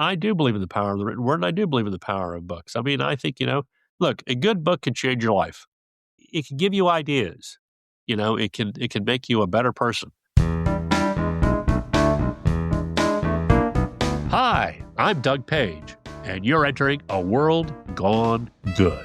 I do believe in the power of the written word, and I do believe in the power of books. I mean, I think, look, a good book can change your life. It can give you ideas. It can make you a better person. Hi, I'm Doug Page, and you're entering A World Gone Good.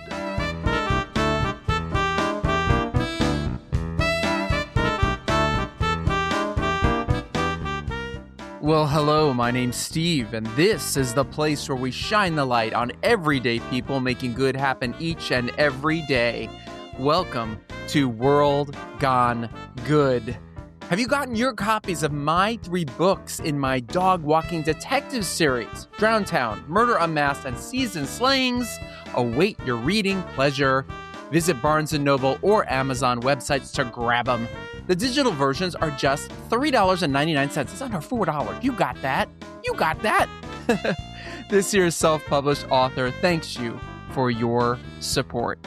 Well, hello, my name's Steve, and this is the place where we shine the light on everyday people making good happen each and every day. Welcome to World Gone Good. Have you gotten your copies of my 3 books in my dog-walking detective series? Drown Town, Murder Unmasked, and Seasoned Slayings await your reading pleasure. Visit Barnes & Noble or Amazon websites to grab them. The digital versions are just $3.99. It's under $4. You got that. You got that. This year's self-published author thanks you for your support.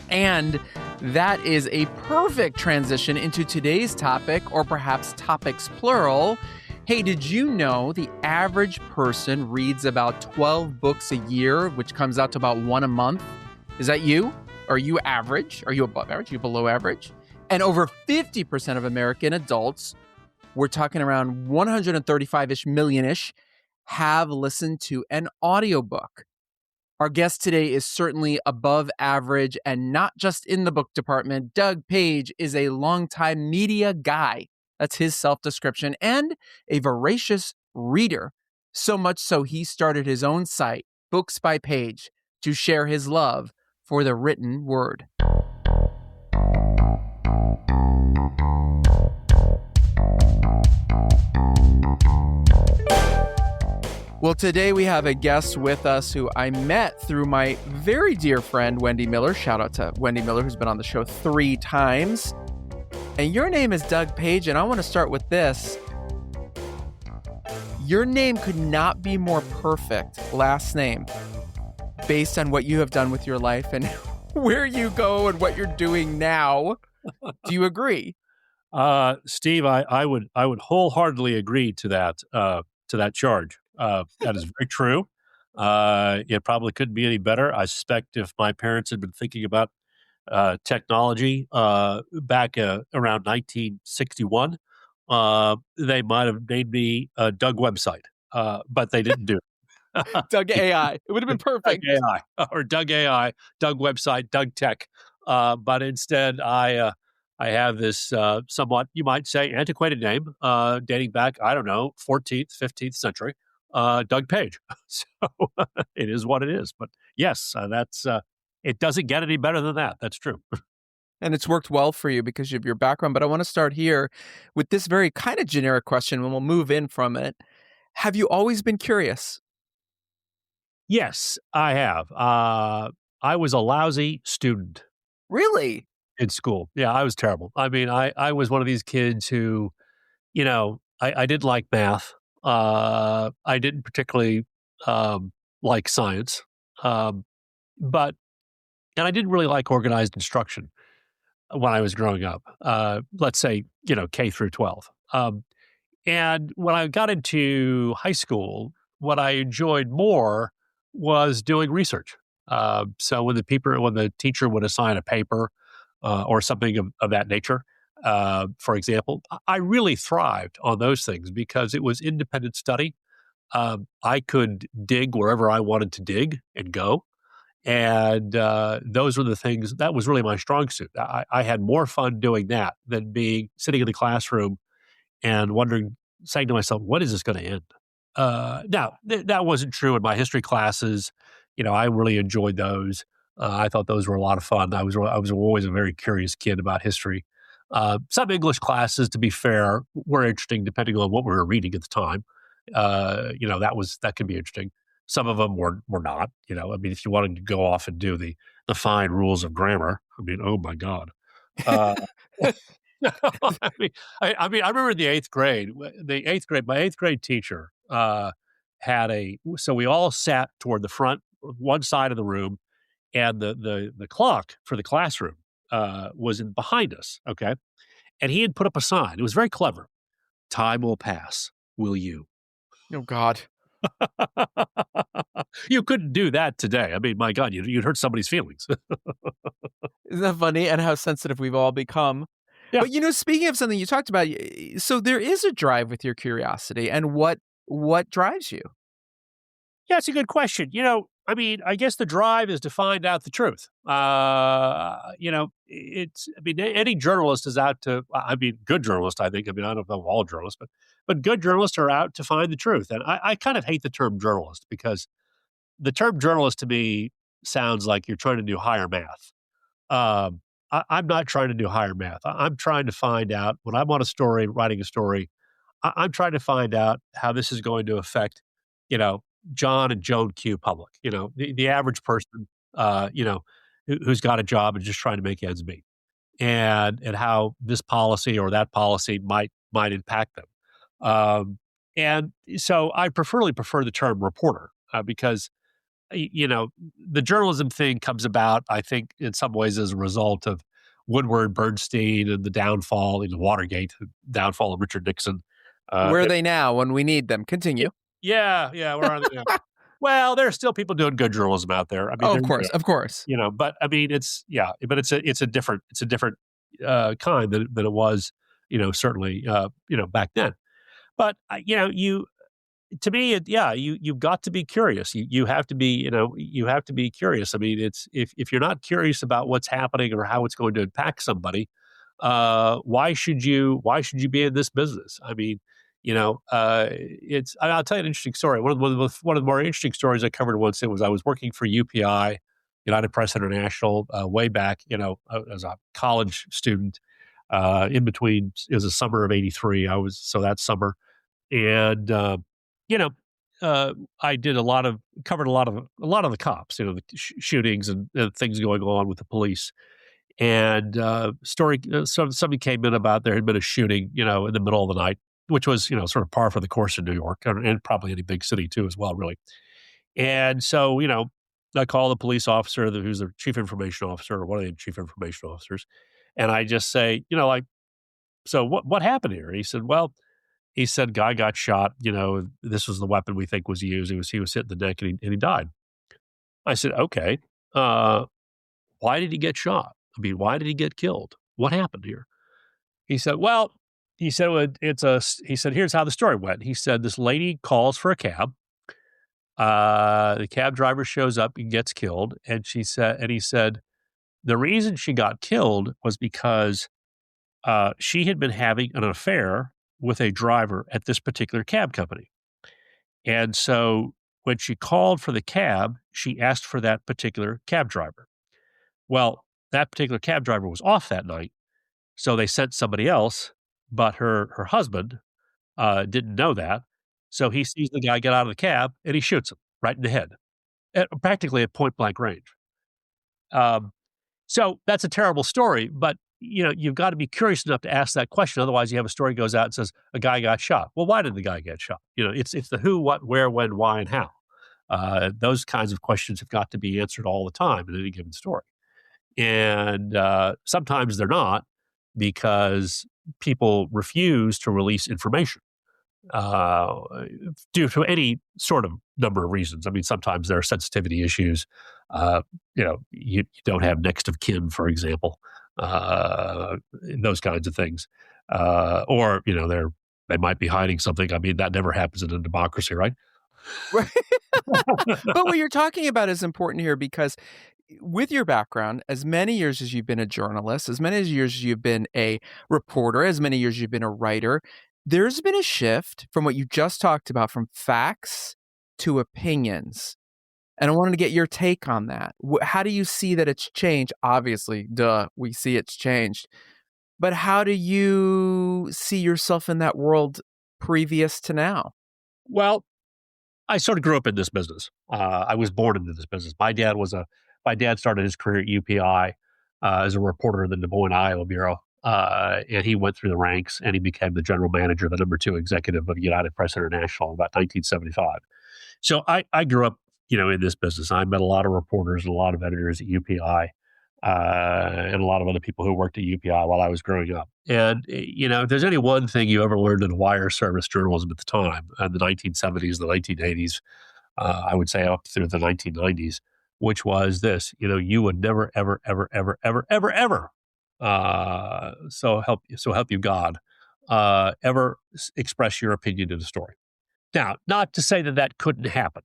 And that is a perfect transition into today's topic, or perhaps topics plural. Hey, did you know the average person reads about 12 books a year, which comes out to about 1 a month? Is that you? Are you average? Are you above average? Are you below average? And over 50% of American adults, we're talking around 135-ish million-ish, have listened to an audiobook. Our guest today is certainly above average, and not just in the book department. Doug Page is a longtime media guy. That's his self-description, and a voracious reader. So much so he started his own site, Books by Page, to share his love for the written word. Well, today we have a guest with us who I met through my very dear friend, Wendy Miller. Shout out to Wendy Miller, who's been on the show 3 times. And your name is Doug Page, and I want to start with this. Your name could not be more perfect, last name, based on what you have done with your life and where you go and what you're doing now. Do you agree? Steve, I would wholeheartedly agree to that charge. That is very true. It probably couldn't be any better. I suspect if my parents had been thinking about technology back around 1961, they might have named me Doug Website, but they didn't do it. Doug AI. It would have been perfect. Doug AI or Doug AI, Doug Website, Doug Tech. But instead, I have this somewhat, you might say, antiquated name dating back, I don't know, 14th, 15th century, Doug Page. So it is what it is. But yes, it doesn't get any better than that. That's true. And it's worked well for you because of your background. But I want to start here with this very kind of generic question, and we'll move in from it. Have you always been curious? Yes, I have. I was a lousy student. Really? In school. Yeah, I was terrible. I mean, I was one of these kids who, I didn't like math. I didn't particularly like science. And I didn't really like organized instruction when I was growing up. Let's say, K through 12. And when I got into high school, what I enjoyed more was doing research. So when the teacher would assign a paper or something of that nature, for example, I really thrived on those things because it was independent study. I could dig wherever I wanted to dig and go. And those were the things, that was really my strong suit. I had more fun doing that than sitting in the classroom and saying to myself, when is this going to end? Now, that wasn't true in my history classes. I really enjoyed those. I thought those were a lot of fun. I was always a very curious kid about history. Some English classes, to be fair, were interesting depending on what we were reading at the time. That could be interesting. Some of them were not. If you wanted to go off and do the fine rules of grammar, oh my God. I remember in the 8th grade. My 8th grade teacher so we all sat toward the front, one side of the room, and the clock for the classroom was behind us. Okay, and he had put up a sign. It was very clever. Time will pass. will you? Oh, God. You couldn't do that today. I mean, my God, you'd hurt somebody's feelings. Isn't that funny? And how sensitive we've all become. Yeah. But, speaking of something you talked about, so there is a drive with your curiosity, and what drives you? Yeah, it's a good question. I mean, I guess the drive is to find out the truth. I mean, any journalist is out to, I mean, good journalists, I think. I mean, I don't know all journalists, but good journalists are out to find the truth. And I kind of hate the term journalist because the term journalist to me sounds like you're trying to do higher math. I'm not trying to do higher math. I'm trying to find out when I'm on a story, writing a story, I'm trying to find out how this is going to affect, you know, John and Joan Q. Public, the average person, who's got a job and just trying to make ends meet, and how this policy or that policy might impact them. And so I prefer the term reporter because the journalism thing comes about, I think, in some ways as a result of Woodward Bernstein and the downfall in Watergate, the downfall of Richard Nixon. Where are It they now when we need them? y Continue. Yeah, yeah, where are they now? Well, there are still people doing good journalism out there. I mean, Oh, they're of course, of course. but I mean, it's a different kind than it was, certainly, back then. But, you to me, you've got to be curious. You have to be, you have to be curious. I mean, it's if you're not curious about what's happening or how it's going to impact somebody, why should you be in this business? I mean, I'll tell you an interesting story. One of the more interesting stories I covered once, it was I was working for UPI, United Press International, way back, as a college student, in between. It was the summer of '83. So that summer, and you know, I did covered a lot of the cops, the shootings and things going on with the police. And somebody came in about there had been a shooting, in the middle of the night, which was sort of par for the course in New York and probably any big city too as well, really. And so I call the police officer who's the chief information officer or one of the chief information officers, and I just say, like, so what happened here? He said, well, guy got shot. This was the weapon we think was used. He was hit in the neck and he died. I said, okay. Uh, why did he get shot? I mean, why did he get killed? What happened here? He said, well, he said, here's how the story went. He said, this lady calls for a cab. The cab driver shows up and gets killed. And he said, the reason she got killed was because she had been having an affair with a driver at this particular cab company. And so when she called for the cab, she asked for that particular cab driver. Well, that particular cab driver was off that night, so they sent somebody else, but her husband, didn't know that, so he sees the guy get out of the cab, and he shoots him right in the head, practically at point blank range. Um, so that's a terrible story, but, you've gotta be curious enough to ask that question, otherwise you have a story goes out and says, "A guy got shot." Well, why did the guy get shot? It's the who, what, where, when, why, and how. Those kinds of questions have got to be answered all the time in any given story. And sometimes they're not because people refuse to release information uh, due to any sort of number of reasons. I mean, sometimes there are sensitivity issues. You don't have next of kin, for example, those kinds of things, or they might be hiding something. I mean, that never happens in a democracy, right? Right. But what you're talking about is important here because with your background, as many years as you've been a journalist, as many years as you've been a reporter, as many years you've been a writer, there's been a shift from what you just talked about from facts to opinions. And I wanted to get your take on that. How do you see that it's changed? Obviously, duh, we see it's changed. But how do you see yourself in that world previous to now? Well, I sort of grew up in this business. I was born into this business. My dad started his career at UPI as a reporter in the Des Moines, Iowa bureau, and he went through the ranks and he became the general manager, the number 2 executive of United Press International in about 1975. So I grew up, in this business. I met a lot of reporters and a lot of editors at UPI. and a lot of other people who worked at UPI while I was growing up. And, if there's any one thing you ever learned in wire service journalism at the time, in the 1970s, the 1980s, I would say up through the 1990s, which was this, you would never, ever, ever, ever, ever, ever, ever, so help you God, ever express your opinion in a story. Now, not to say that that couldn't happen.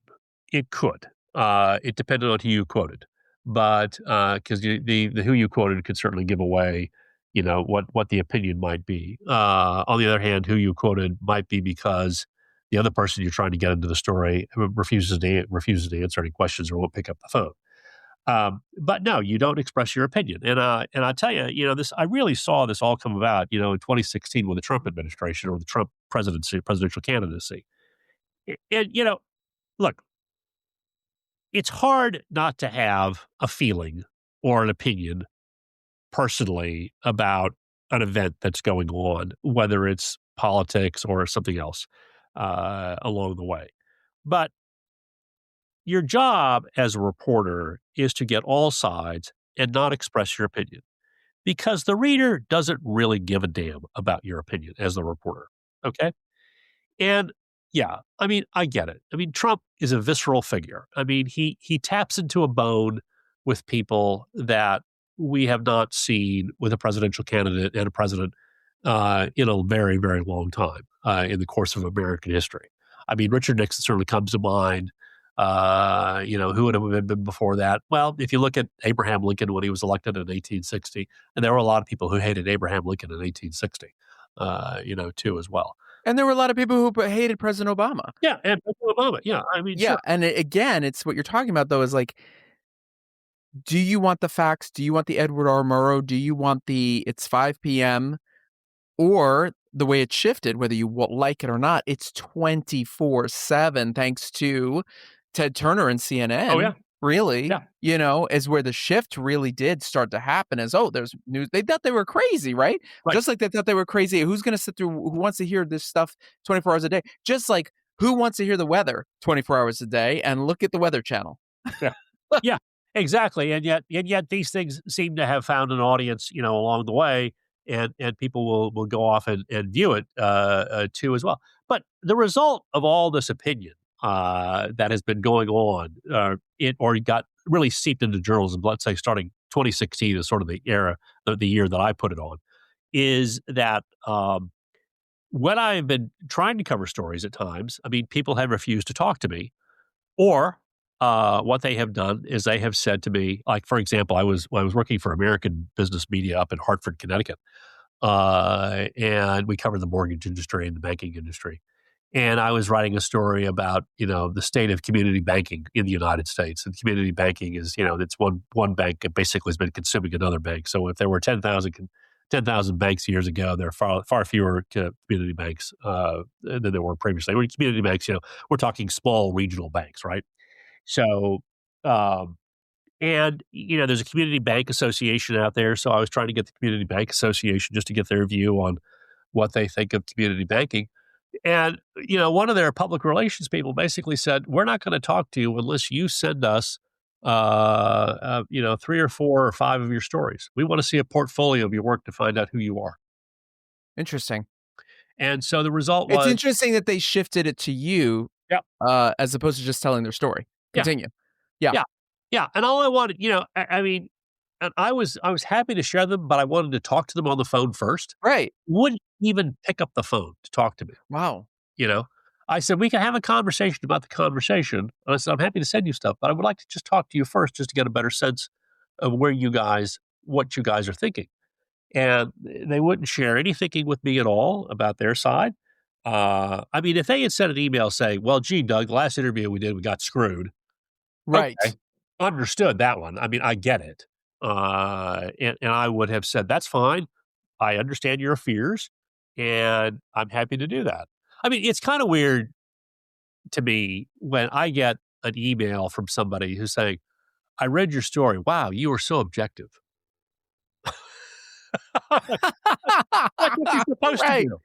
It could. It depended on who you quoted, but because the who you quoted could certainly give away, what the opinion might be. On the other hand, who you quoted might be because the other person you're trying to get into the story refuses to answer any questions or won't pick up the phone. But no, you don't express your opinion. And I tell you, this I really saw this all come about, in 2016 with the Trump administration or the Trump presidential candidacy. And look, it's hard not to have a feeling or an opinion personally about an event that's going on, whether it's politics or something else along the way. But your job as a reporter is to get all sides and not express your opinion because the reader doesn't really give a damn about your opinion as the reporter. Okay. And yeah, I mean, I get it. I mean, Trump is a visceral figure. I mean, he taps into a bone with people that we have not seen with a presidential candidate and a president in a very, very long time in the course of American history. I mean, Richard Nixon certainly comes to mind. Who would have been before that? Well, if you look at Abraham Lincoln when he was elected in 1860, and there were a lot of people who hated Abraham Lincoln in 1860, too, as well. And there were a lot of people who hated President Obama. Yeah, and President Obama. Yeah, I mean, Yeah, sure. and again, it's what you're talking about, though, is like, do you want the facts? Do you want the Edward R. Murrow? Do you want the it's 5 p.m.? Or the way it's shifted, whether you like it or not, it's 24/7 thanks to Ted Turner and Oh yeah, CNN, really, yeah, is where the shift really did start to happen as, oh, there's news. They thought they were crazy, right? right. Just like they thought they were crazy. Who's going to sit through, who wants to hear this stuff 24 hours a day? Just like who wants to hear the weather 24 hours a day and look at the Weather Channel? Yeah. Yeah, exactly, and yet these things seem to have found an audience, along the way, and people will go off and view it, too, as well. But the result of all this opinion, that has been going on, it got really seeped into journalism, let's say starting 2016 is sort of the era, the year that I put it on, is that, when I have been trying to cover stories at times, I mean, people have refused to talk to me or, what they have done is they have said to me, like, for example, when I was working for American Business Media up in Hartford, Connecticut, and we covered the mortgage industry and the banking industry. And I was writing a story about, the state of community banking in the United States. And community banking is, it's one bank that basically has been consuming another bank. So if there were 10,000 banks years ago, there are far fewer community banks than there were previously. When community banks, we're talking small regional banks, right? So, um, there's a community bank association out there. So I was trying to get the community bank association just to get their view on what they think of community banking. And, one of their public relations people basically said, we're not going to talk to you unless you send us, 3 or 4 or 5 of your stories. We want to see a portfolio of your work to find out who you are. Interesting. And so the result It's was, interesting that they shifted it to you, yeah, as opposed to just telling their story. yeah, Continue. Yeah. yeah, yeah. And all I wanted, I mean, and I was happy to share them, but I wanted to talk to them on the phone first. Right. Wouldn't even pick up the phone to talk to me. Wow. You know, I said, we can have a conversation about the conversation. And I said, I'm happy to send you stuff, but I would like to just talk to you first just to get a better sense of what you guys are thinking. And they wouldn't share any thinking with me at all about their side. I mean, if they had sent an email saying, well, gee, Doug, the last interview we did, we got screwed. Right. Okay. Understood that one. I mean, I get it. And I would have said, that's fine. I understand your fears and I'm happy to do that. I mean, it's kind of weird to me when I get an email from somebody who's saying, I read your story. Wow, you were so objective. Like what you're supposed to Right. do.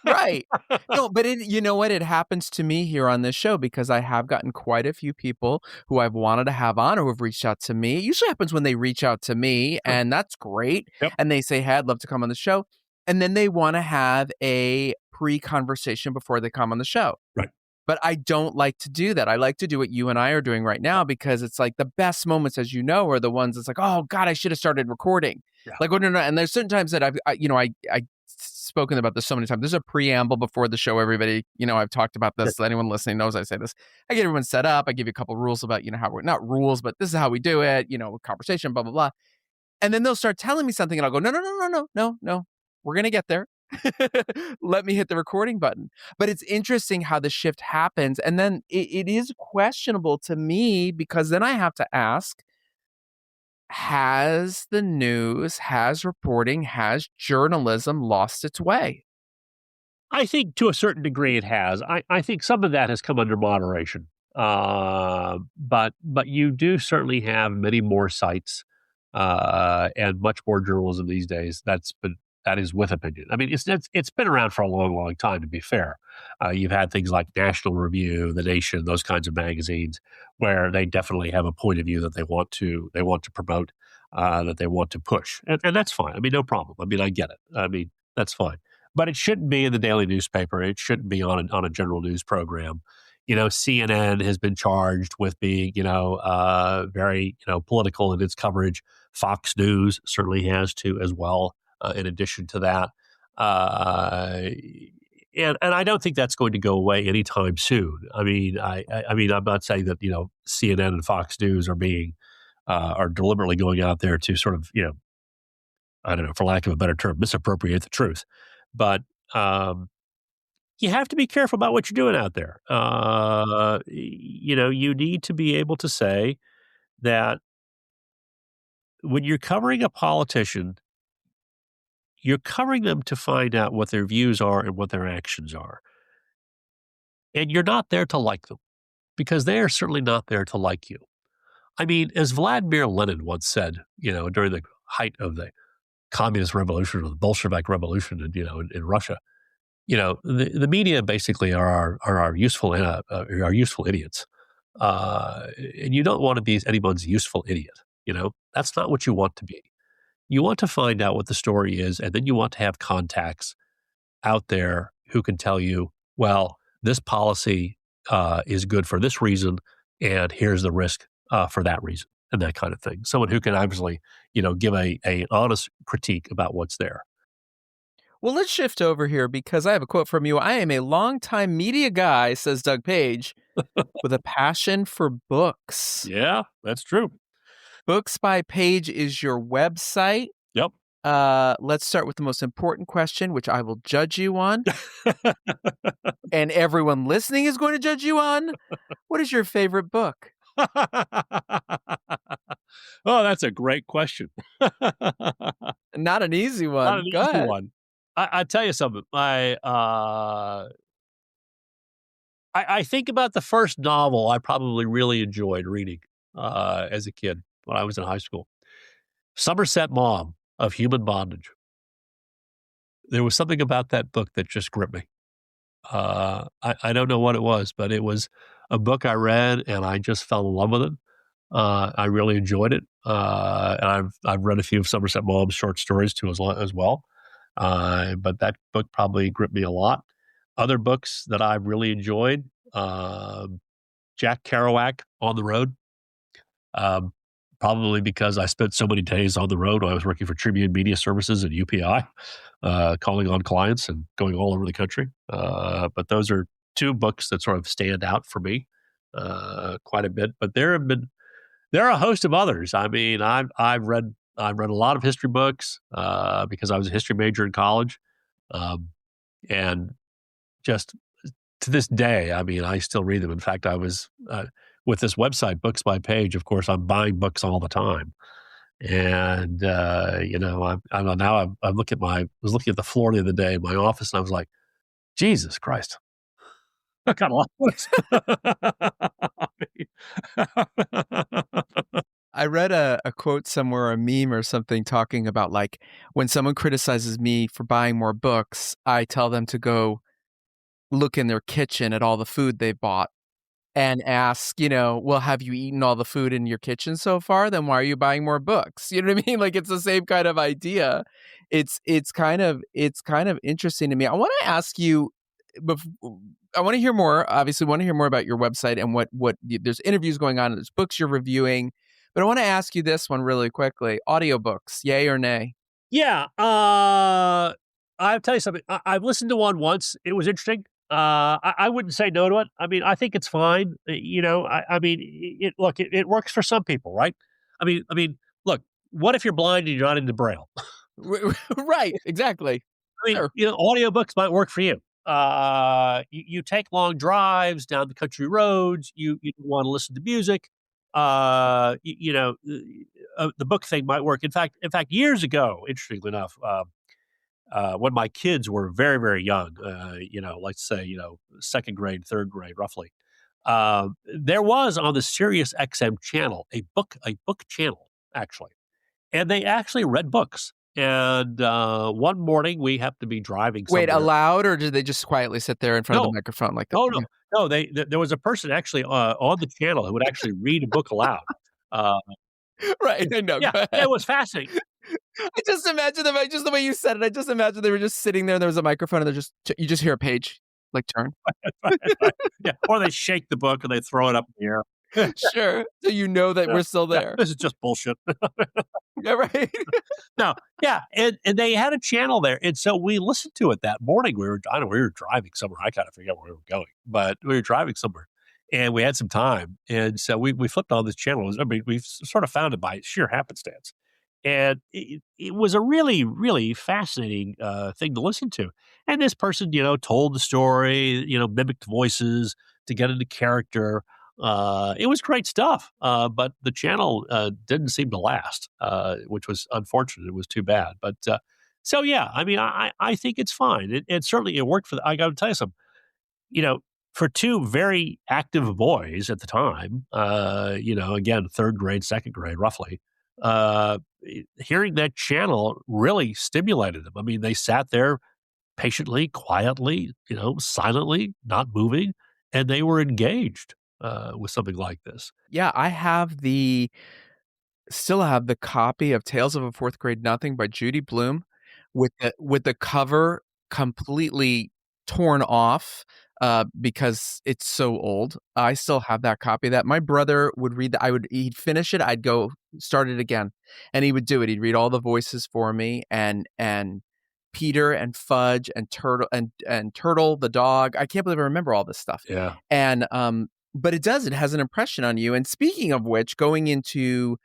Right. No, but you know what? It happens to me here on this show because I have gotten quite a few people who I've wanted to have on who have reached out to me. It usually happens when they reach out to me, Sure. and that's great. Yep. And they say, "Hey, I'd love to come on the show." And then they want to have a pre-conversation before they come on the show. Right. But I don't like to do that. I like to do what you and I are doing right now because it's like the best moments, as you know, are the ones that's like, oh God, I should have started recording. Yeah. Like, no, no. And there's certain times that I've spoken about this so many times. There's a preamble before the show. Everybody, I've talked about Good. this. Anyone listening knows I say this. I get everyone set up. I give you a couple rules about, how we're not rules, but this is how we do it, conversation, blah, blah, blah. And then they'll start telling me something and I'll go, no, no, no, no, no, no, no. We're going to get there. Let me hit the recording button. But it's interesting how the shift happens. And then it is questionable to me because then I have to ask, has the news, has reporting, has journalism lost its way? I think to a certain degree it has. I think some of that has come under moderation. But you do certainly have many more sites and much more journalism these days. That is with opinion. I mean, it's been around for a long, long time. To be fair, you've had things like National Review, The Nation, those kinds of magazines, where they definitely have a point of view that they want to promote, that they want to push, and that's fine. I mean, no problem. I mean, I get it. I mean, that's fine. But it shouldn't be in the daily newspaper. It shouldn't be on a general news program. CNN has been charged with being, very, political in its coverage. Fox News certainly has to as well. In addition to that, and I don't think that's going to go away anytime soon. I mean, I mean, I'm not saying that CNN and Fox News are deliberately going out there to sort of I don't know, for lack of a better term, misappropriate the truth, but you have to be careful about what you're doing out there. You need to be able to say that when you're covering a politician, you're covering them to find out what their views are and what their actions are. And you're not there to like them because they are certainly not there to like you. I mean, as Vladimir Lenin once said, during the height of the communist revolution or the Bolshevik revolution in Russia, the media basically are our useful idiots. And you don't want to be anyone's useful idiot. That's not what you want to be. You want to find out what the story is, and then you want to have contacts out there who can tell you, well, this policy is good for this reason, and here's the risk for that reason, and that kind of thing. Someone who can obviously, give a honest critique about what's there. Well, let's shift over here because I have a quote from you. I am a longtime media guy, says Doug Page, with a passion for books. Yeah, that's true. Books by Page is your website. Yep. Let's start with the most important question, which I will judge you on. And everyone listening is going to judge you on. What is your favorite book? Oh, that's a great question. Not an easy one. Not an Go easy ahead. one. I tell you something. I think about the first novel I probably really enjoyed reading as a kid when I was in high school. Somerset Maugham of Human Bondage. There was something about that book that just gripped me. I don't know what it was, but it was a book I read and I just fell in love with it. I really enjoyed it. And I've read a few of Somerset Maugham's short stories too as well. But that book probably gripped me a lot. Other books that I've really enjoyed, Jack Kerouac, On the Road. Probably because I spent so many days on the road when I was working for Tribune Media Services and UPI, calling on clients and going all over the country. But those are two books that sort of stand out for me quite a bit. But there are a host of others. I mean, I've read a lot of history books because I was a history major in college, and just to this day, I mean, I still read them. In fact, I was with this website, Books by Page. Of course, I'm buying books all the time, and I'm looking at I was looking at the floor the other day in my office, and I was like, Jesus Christ, I got a lot of books. I read a quote somewhere, a meme or something talking about like when someone criticizes me for buying more books, I tell them to go look in their kitchen at all the food they bought and ask, well, have you eaten all the food in your kitchen so far? Then why are you buying more books? You know what I mean? Like it's the same kind of idea. It's kind of interesting to me. I want to ask you, bef- I want to hear more. Obviously, want to hear more about your website and there's interviews going on, and there's books you're reviewing. But I want to ask you this one really quickly: audiobooks, yay or nay? Yeah, I'll tell you something. I've listened to one once. It was interesting. I wouldn't say no to it. I mean, I think it's fine. I mean, it works for some people, right? I mean, look, what if you're blind and you're not into Braille? Right, exactly. I mean, Sure. audiobooks might work for you. You take long drives down the country roads. You want to listen to music. The book thing might work. In fact, years ago, interestingly enough, when my kids were very, very young, let's say, second grade, third grade, roughly, there was on the Sirius XM channel a book channel actually, and they actually read books. And one morning we happened to be driving Wait, somewhere. aloud, or did they just quietly sit there in front of the No, microphone like that? no, no, Yeah. no. There was a person actually on the channel who would actually read a book aloud. Uh, Right, I know, yeah, go yeah, it ahead. was fascinating. I just imagine them, just the way you said it, I just imagine they were just sitting there, and there was a microphone, and they're just you just hear a page, like, turn. Right. Yeah, or they shake the book and they throw it up in the air. Sure, so you know that Yeah, we're still yeah, there. this is just bullshit. Yeah, right. No, yeah, and they had a channel there, and so we listened to it that morning. I don't know, we were driving somewhere. I kinda forget where we were going, but we were driving somewhere, and we had some time, and so we flipped on this channel. We sort of found it by sheer happenstance, and it was a really, really fascinating, thing to listen to, and this person, told the story, mimicked voices to get into character. It was great stuff, but the channel, didn't seem to last, which was unfortunate. It was too bad, but, so yeah, I mean, I think it's fine. And certainly it worked I gotta tell you something, you know, for 2 very active boys at the time, again, 3rd grade, 2nd grade, roughly, hearing that channel really stimulated them. I mean, they sat there patiently, quietly, silently, not moving, and they were engaged, with something like this. Yeah, I still have the copy of Tales of a Fourth Grade Nothing by Judy Blume with the cover completely torn off, because it's so old. I still have that copy of that. My brother would read that. He'd finish it, I'd go start it again, and he would do it. He'd read all the voices for me, and Peter and Fudge and Turtle the dog. I can't believe I remember all this stuff. Yeah. And, but it has an impression on you. And speaking of which, going into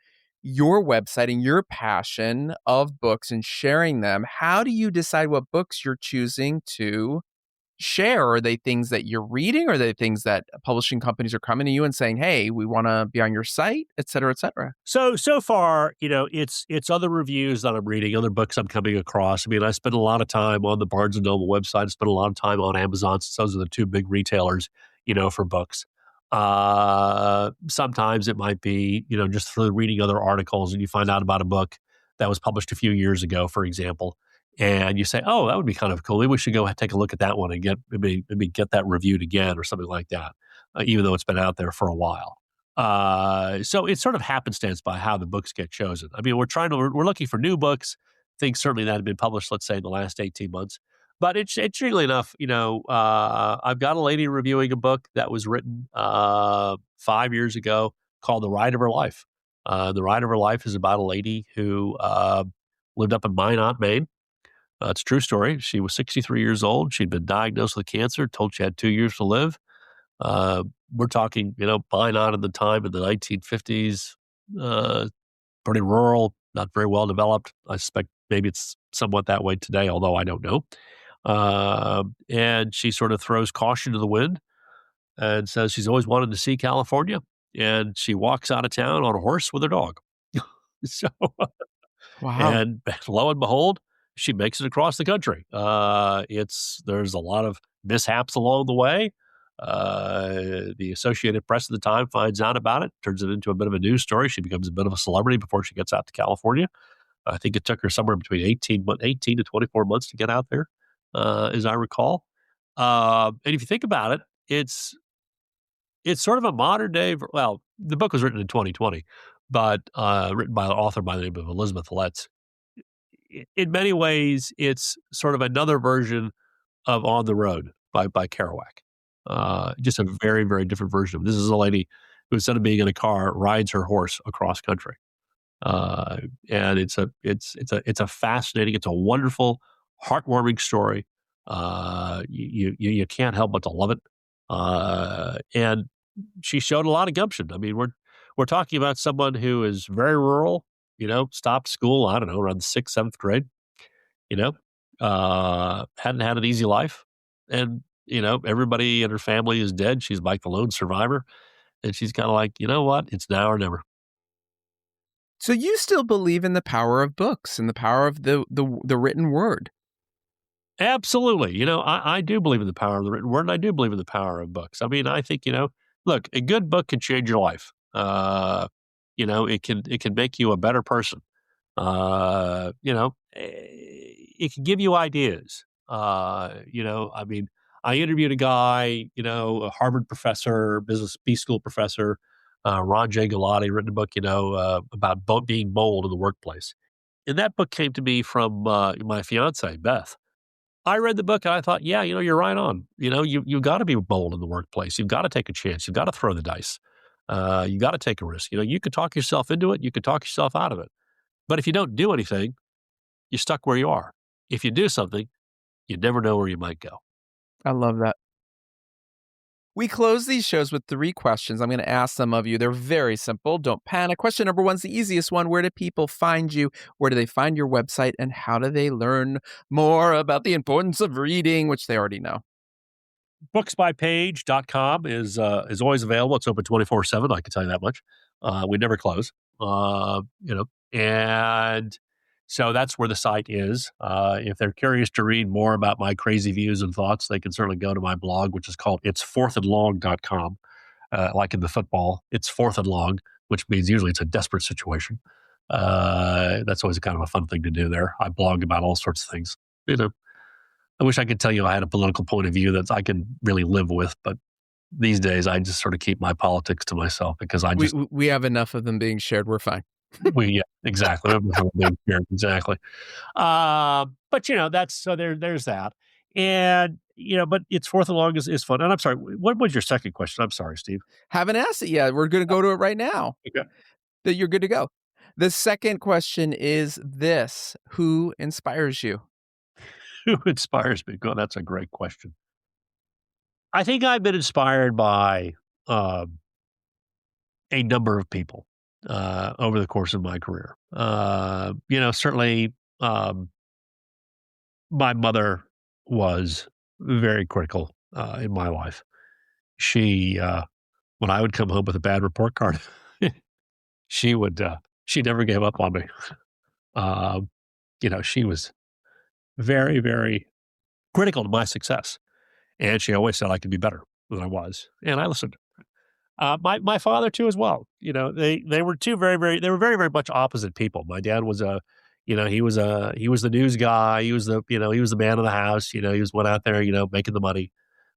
your website and your passion of books and sharing them, how do you decide what books you're choosing to share? Are they things that you're reading? Or are they things that publishing companies are coming to you and saying, hey, we want to be on your site, et cetera, et cetera? So far, it's other reviews that I'm reading, other books I'm coming across. I mean, I spend a lot of time on the Barnes and Noble website. I spend a lot of time on Amazon, since those are the 2 big retailers, for books. Sometimes it might be, just through reading other articles and you find out about a book that was published a few years ago, for example, and you say, "Oh, that would be kind of cool. Maybe we should go take a look at that one and maybe get that reviewed again or something like that," even though it's been out there for a while. So it's sort of happenstance by how the books get chosen. I mean, we're looking for new books, things certainly that have been published, let's say, in the last 18 months. But it's interestingly enough, I've got a lady reviewing a book that was written 5 years ago called The Ride of Her Life. The Ride of Her Life is about a lady who lived up in Minot, Maine. It's a true story. She was 63 years old. She'd been diagnosed with cancer, told she had 2 years to live. Uh, we're talking, Minot at the time in the 1950s, pretty rural, not very well developed. I suspect maybe it's somewhat that way today, although I don't know. And she sort of throws caution to the wind and says she's always wanted to see California. And she walks out of town on a horse with her dog. So, Wow. and lo and behold, she makes it across the country. There's a lot of mishaps along the way. The Associated Press at the time finds out about it, turns it into a bit of a news story. She becomes a bit of a celebrity before she gets out to California. I think it took her somewhere between 18 to 24 months to get out there, as I recall. And if you think about it, it's sort of a modern day. Well, the book was written in 2020, but written by an author by the name of Elizabeth Letts. In many ways, it's sort of another version of On the Road by Kerouac. Just a very, very different version of it. This is a lady who, instead of being in a car, rides her horse across country. And it's a fascinating, it's a wonderful, heartwarming story. You can't help but to love it. And she showed a lot of gumption. I mean, we're talking about someone who is very rural. Stopped school. I don't know, around the sixth, seventh grade. You know, hadn't had an easy life, and everybody in her family is dead. She's like the lone survivor, and she's kind of like, you know what? It's now or never. So you still believe in the power of books and the power of the written word? Absolutely. I do believe in the power of the written word, and I do believe in the power of books. I mean, I think, look, a good book can change your life. It can make you a better person. It can give you ideas. I mean, I interviewed a guy, a Harvard professor, business B school professor, Ron J. Galati, written a book, about being bold in the workplace. And that book came to me from my fiance, Beth. I read the book and I thought, yeah, you're right on. You've got to be bold in the workplace. You've got to take a chance. You've got to throw the dice. You got to take a risk. You could talk yourself into it. You could talk yourself out of it. But if you don't do anything, you're stuck where you are. If you do something, you never know where you might go. I love that. We close these shows with 3 questions. I'm going to ask some of you. They're very simple. Don't panic. Question number 1 is the easiest one. Where do people find you? Where do they find your website? And how do they learn more about the importance of reading, which they already know? Booksbypage.com is always available. It's open 24/7. I can tell you that much. We never close. And so that's where the site is. If they're curious to read more about my crazy views and thoughts, they can certainly go to my blog, which is called itsfourthandlong.com. Like in the football, it's fourth and long, which means usually it's a desperate situation. That's always kind of a fun thing to do there. I blog about all sorts of things. I wish I could tell you I had a political point of view that I could really live with, but these days I just sort of keep my politics to myself because we have enough of them being shared. We're fine. Yeah, exactly. Exactly. But there's that. And, but it's fourth and long is fun. And I'm sorry, what was your second question? I'm sorry, Steve. Haven't asked it yet. We're going to go to it right now. Okay. That you're good to go. The second question is this: who inspires you? Who inspires me? God, that's a great question. I think I've been inspired by a number of people over the course of my career. Certainly my mother was very critical in my life. She, when I would come home with a bad report card, she never gave up on me. She was very, very critical to my success. And she always said I could be better than I was. And I listened. My father too, as well. They were two very, very, very much opposite people. My dad was he was the news guy. He was the man of the house. He went out there, making the money.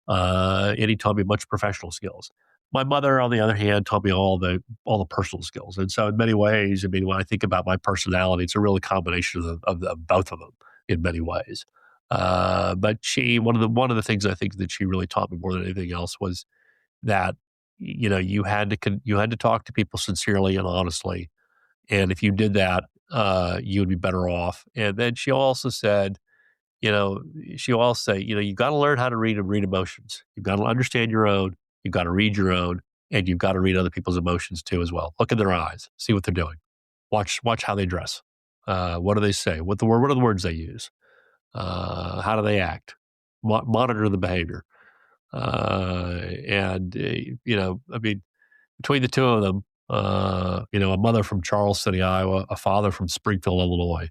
And he taught me much professional skills. My mother, on the other hand, taught me all the personal skills. And so in many ways, I mean, when I think about my personality, it's a real combination of both of them in many ways. But one of the things I think that she really taught me more than anything else was that you had to talk to people sincerely and honestly, and if you did that, you would be better off. And then she also said, you've got to learn how to read emotions. You've got to understand your own. You've got to read your own, and you've got to read other people's emotions too as well. Look in their eyes, see what they're doing, watch how they dress. What do they say? What are the words they use? How do they act? Monitor the behavior. I mean, between the two of them, a mother from Charles City, Iowa, a father from Springfield, Illinois,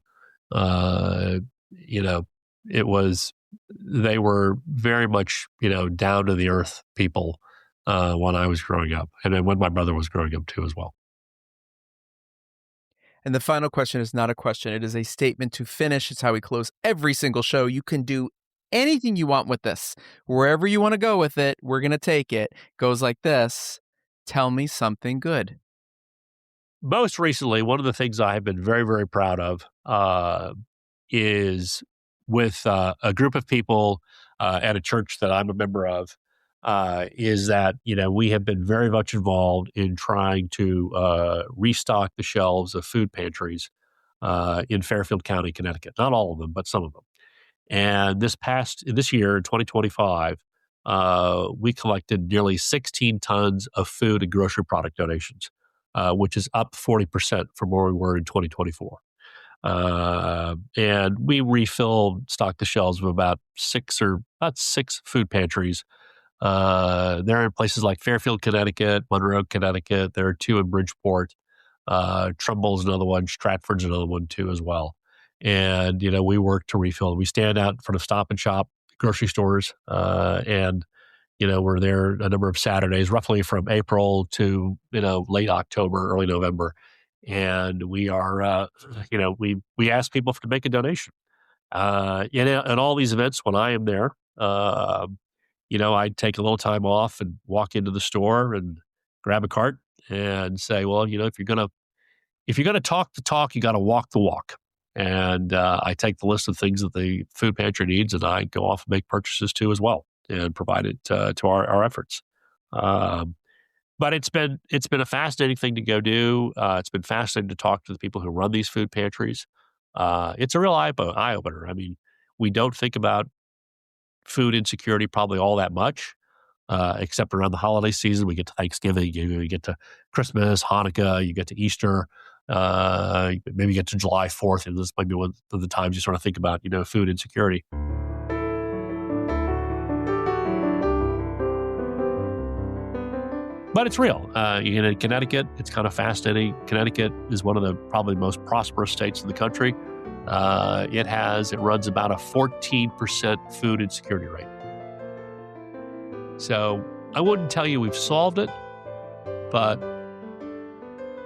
it was they were very much, down to the earth people when I was growing up, and then when my brother was growing up too as well. And the final question is not a question. It is a statement to finish. It's how we close every single show. You can do anything you want with this. Wherever you want to go with it, we're going to take it. Goes like this. Tell me something good. Most recently, one of the things I have been very, very proud of is with a group of people at a church that I'm a member of, is that, we have been very much involved in trying to restock the shelves of food pantries in Fairfield County, Connecticut. Not all of them, but some of them. And this year, in 2025, we collected nearly 16 tons of food and grocery product donations, which is up 40% from where we were in 2024. And we stocked the shelves of about six food pantries. They're in places like Fairfield, Connecticut, Monroe, Connecticut. There are two in Bridgeport. Trumbull's another one. Stratford's another one too as well. And, we work to refill. We stand out in front of Stop and Shop grocery stores. And, we're there a number of Saturdays, roughly from April to, late October, early November. And we are, we ask people to make a donation. At all these events, when I am there, I take a little time off and walk into the store and grab a cart and say, well, if you're gonna talk the talk, you got to walk the walk. And I take the list of things that the food pantry needs, and I go off and make purchases too as well, and provide it to our efforts. But it's been a fascinating thing to go do. It's been fascinating to talk to the people who run these food pantries. It's a real eye opener. I mean, we don't think about food insecurity probably all that much, except around the holiday season. We get to Thanksgiving, you get to Christmas, Hanukkah, you get to Easter, maybe you get to July 4th, and this might be one of the times you sort of think about, food insecurity. But it's real. In Connecticut, it's kind of fascinating. Connecticut is one of the probably most prosperous states in the country. It runs about a 14% food insecurity rate. So I wouldn't tell you we've solved it, but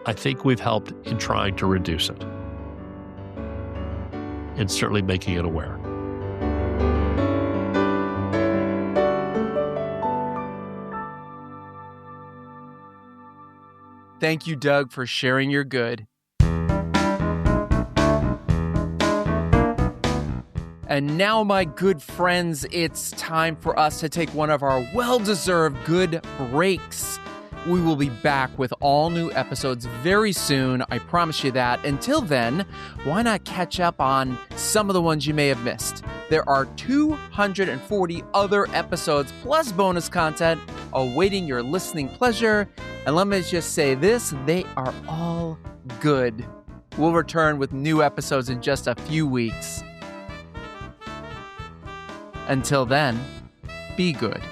I think we've helped in trying to reduce it and certainly making it aware. Thank you, Doug, for sharing your good. And now, my good friends, it's time for us to take one of our well-deserved good breaks. We will be back with all new episodes very soon. I promise you that. Until then, why not catch up on some of the ones you may have missed? There are 240 other episodes plus bonus content awaiting your listening pleasure. And let me just say this, they are all good. We'll return with new episodes in just a few weeks. Until then, be good.